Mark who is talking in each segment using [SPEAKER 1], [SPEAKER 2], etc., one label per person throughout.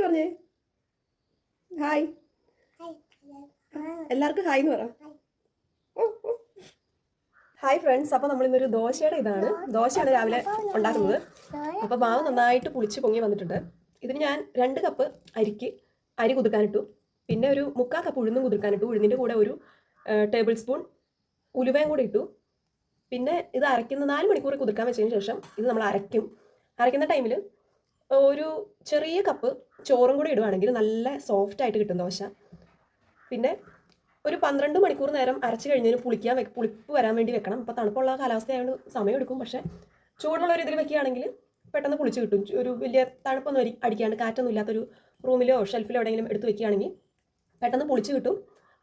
[SPEAKER 1] പറഞ്ഞേ. ഹായ്. എല്ലാവർക്കും ഹായ് എന്ന് പറ. Hi friends. അപ്പോൾ നമ്മളിന്നൊരു ദോശയുടെ ദോശയാണ് രാവിലെ ഉണ്ടാക്കുന്നത്. അപ്പോൾ മാവ് നന്നായിട്ട് പുളിച്ച് പൊങ്ങി വന്നിട്ടുണ്ട്. ഇതിന് ഞാൻ 2 കപ്പ് അരി കുതിർക്കാനിട്ടു. പിന്നെ ഒരു 3/4 കപ്പ് ഉഴുന്നും കുതിർക്കാനിട്ടു. ഉഴുന്നിൻ്റെ കൂടെ ഒരു ടേബിൾ സ്പൂൺ ഉലുവയും കൂടി ഇട്ടു. പിന്നെ ഇത് അരയ്ക്കുന്ന 4 മണിക്കൂർ കുതിർക്കാൻ വെച്ചതിന് ശേഷം ഇത് നമ്മൾ അരയ്ക്കുന്ന ടൈമിൽ ഒരു ചെറിയ കപ്പ് ചോറും കൂടി ഇടുവാണെങ്കിൽ നല്ല സോഫ്റ്റായിട്ട് കിട്ടും ദോശ. പിന്നെ ഒരു 12 മണിക്കൂർ നേരം അരച്ച് കഴിഞ്ഞതിന് പുളിപ്പ് വരാൻ വേണ്ടി വെക്കണം. അപ്പോൾ തണുപ്പുള്ള കാലാവസ്ഥയായതുകൊണ്ട് സമയം എടുക്കും. പക്ഷേ ചൂടുള്ള ഒരു ഇതിൽ വെക്കുകയാണെങ്കിൽ പെട്ടെന്ന് പുളിച്ച് കിട്ടും. ഒരു വലിയ തണുപ്പൊന്നും അടിക്കാണ്ട് കാറ്റൊന്നും ഇല്ലാത്തൊരു റൂമിലോ ഷെൽഫിലോ എവിടെയെങ്കിലും എടുത്ത് വെക്കുകയാണെങ്കിൽ പെട്ടെന്ന് പുളിച്ച് കിട്ടും.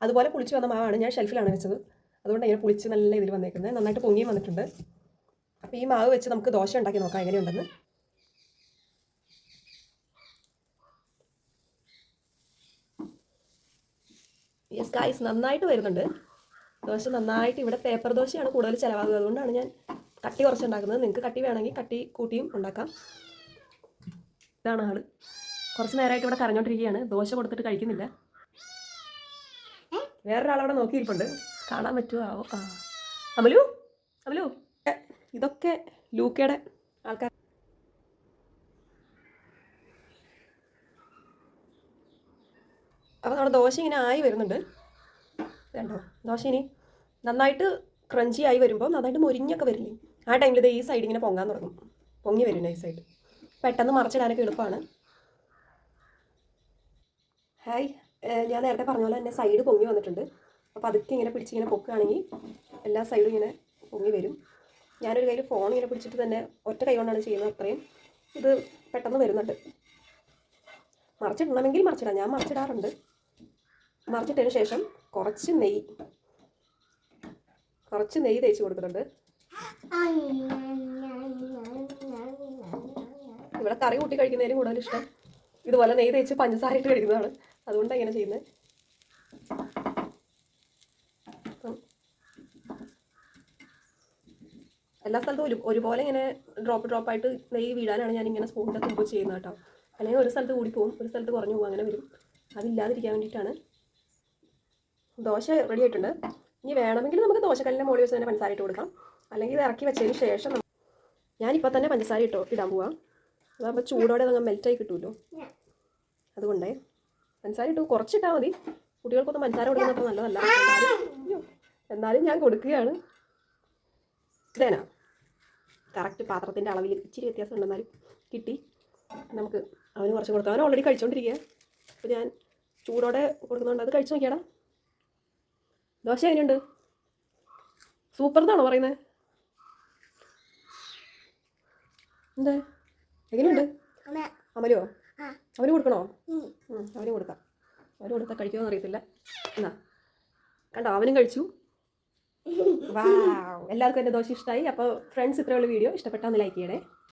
[SPEAKER 1] അതുപോലെ പുളിച്ച് വന്ന മാവാണ് ഞാൻ ഷെൽഫിലാണ് വെച്ചത്. അതുകൊണ്ട് ഇങ്ങനെ പുളിച്ച് നല്ല ഇതിൽ വന്നേക്കുന്നത്. നന്നായിട്ട് പൊങ്ങിയും വന്നിട്ടുണ്ട്. അപ്പോൾ ഈ മാവ് വെച്ച് നമുക്ക് ദോശ ഉണ്ടാക്കി നോക്കാം എങ്ങനെയുണ്ടെന്ന്. യെസ് ഗായ്സ്, നന്നായിട്ട് വരുന്നുണ്ട് ദോശ. നന്നായിട്ട് ഇവിടെ പേപ്പർ ദോശയാണ് കൂടുതൽ ചിലവാകുക. അതുകൊണ്ടാണ് ഞാൻ കട്ടി കുറച്ച് ഉണ്ടാക്കുന്നത്. നിങ്ങൾക്ക് കട്ടി വേണമെങ്കിൽ കട്ടി കൂട്ടിയും ഉണ്ടാക്കാം. ഇതാണ് ആള്. കുറച്ച് നേരമായിട്ട് ഇവിടെ കരഞ്ഞോണ്ടിരിക്കുകയാണ്. ദോശ കൊടുത്തിട്ട് കഴിക്കുന്നില്ല. വേറൊരാളവിടെ നോക്കിയിരിപ്പുണ്ട്. കാണാൻ പറ്റുമോ? അമലു ഇതൊക്കെ ലൂക്കയുടെ ആൾക്കാർ. അപ്പോൾ നമ്മുടെ ദോശ ഇങ്ങനെ ആയി വരുന്നുണ്ട്. വേണ്ടോ ദോശ ഇനി നന്നായിട്ട് ക്രഞ്ചി ആയി വരുമ്പോൾ നന്നായിട്ട് മൊരിഞ്ഞൊക്കെ വരില്ലേ, ആ ടൈമിൽ ഇത് ഈ സൈഡ് ഇങ്ങനെ പൊങ്ങാൻ തുടങ്ങും. പൊങ്ങി വരും ഈ സൈഡ്. പെട്ടെന്ന് മറിച്ചിടാനൊക്കെ എളുപ്പമാണ്. ഹായ്. ഞാൻ നേരത്തെ പറഞ്ഞ പോലെ തന്നെ സൈഡ് പൊങ്ങി വന്നിട്ടുണ്ട്. അപ്പോൾ അതൊക്കെ ഇങ്ങനെ പിടിച്ചിങ്ങനെ പൊക്കുകയാണെങ്കിൽ എല്ലാ സൈഡും ഇങ്ങനെ പൊങ്ങി വരും. ഞാനൊരു കയ്യിൽ ഫോൺ ഇങ്ങനെ പിടിച്ചിട്ട് തന്നെ ഒറ്റ കൈ കൊണ്ടാണ് ചെയ്യുന്നത്. അത്രയും ഇത് പെട്ടെന്ന് വരുന്നുണ്ട്. മറിച്ചിടണമെങ്കിൽ മറിച്ചിടാം. ഞാൻ മറിച്ചിടാറുണ്ട്. മറിച്ചിട്ടതിന് ശേഷം കുറച്ച് നെയ്യ് തേച്ച് കൊടുക്കുന്നുണ്ട്. ഇവിടെ കറി കൂട്ടി കഴിക്കുന്നതിന് കൂടുതൽ ഇഷ്ടം ഇതുപോലെ നെയ്യ് തേച്ച് പഞ്ചസാര ഇട്ട് കഴിക്കുന്നതാണ്. അതുകൊണ്ടാണ് ഇങ്ങനെ ചെയ്യുന്നത്. എല്ലാ സ്ഥലത്തും ഒരുപോലെ ഇങ്ങനെ ഡ്രോപ്പായിട്ട് നെയ്യ് വീഴാനാണ് ഞാൻ ഇങ്ങനെ സ്പൂണിൻ്റെ തുമ്പ് ചെയ്യുന്നത് കേട്ടോ. അല്ലെങ്കിൽ ഒരു സ്ഥലത്ത് കൂടി പോകും, ഒരു സ്ഥലത്ത് കുറഞ്ഞു പോകും, അങ്ങനെ വരും. അതില്ലാതിരിക്കാൻ വേണ്ടിയിട്ടാണ്. ദോശ റെഡി ആയിട്ടുണ്ട്. ഇനി വേണമെങ്കിൽ നമുക്ക് ദോശക്കല്ലിൻ്റെ മുകളിൽ വെച്ച് തന്നെ പഞ്ചസാര ഇട്ട് കൊടുക്കാം. അല്ലെങ്കിൽ ഇത് ഇറക്കി വെച്ചതിന് ശേഷം ഞാനിപ്പോൾ തന്നെ പഞ്ചസാര ഇടാൻ പോവാം. അതാകുമ്പോൾ ചൂടോടെ അതങ്ങ് മെൽറ്റായി കിട്ടുമല്ലോ. അതുകൊണ്ടേ പഞ്ചസാര ഇട്ടു. കുറച്ചിട്ടാൽ മതി. കുട്ടികൾക്കൊന്നും പഞ്ചസാര കൊടുക്കുന്നപ്പോൾ നല്ലതല്ല. എന്നാലും ഞാൻ കൊടുക്കുകയാണ്. ഇതേനാ കറക്റ്റ് പാത്രത്തിൻ്റെ അളവിൽ ഇച്ചിരി വ്യത്യാസം ഉണ്ടെന്നാലും കിട്ടി. നമുക്ക് അവന് കുറച്ച് കൊടുത്തു. അവൻ ഓൾറെഡി കഴിച്ചുകൊണ്ടിരിക്കുക. അപ്പോൾ ഞാൻ ചൂടോടെ കൊടുക്കുന്നുണ്ട്. അത് കഴിച്ചു നോക്കിയാടാ. ദോശ എങ്ങനെയുണ്ട്? സൂപ്പർ എന്നാണോ പറയുന്നത്? എന്താ എങ്ങനെയുണ്ട്? അമലുവോ? അവന് കൊടുക്കണോ? അവന് കൊടുക്കാം. അവന് കൊടുത്താൽ കഴിക്കുമോ എന്നറിയത്തില്ല. എന്നാ കണ്ടോ, അവനും കഴിച്ചു. വാ, എല്ലാവർക്കും എൻ്റെ ദോശ ഇഷ്ടമായി. അപ്പോൾ ഫ്രണ്ട്സ്, ഇത്രയുള്ള വീഡിയോ ഇഷ്ടപ്പെട്ടാൽ ഒന്ന് ലൈക്ക് ചെയ്യണേ.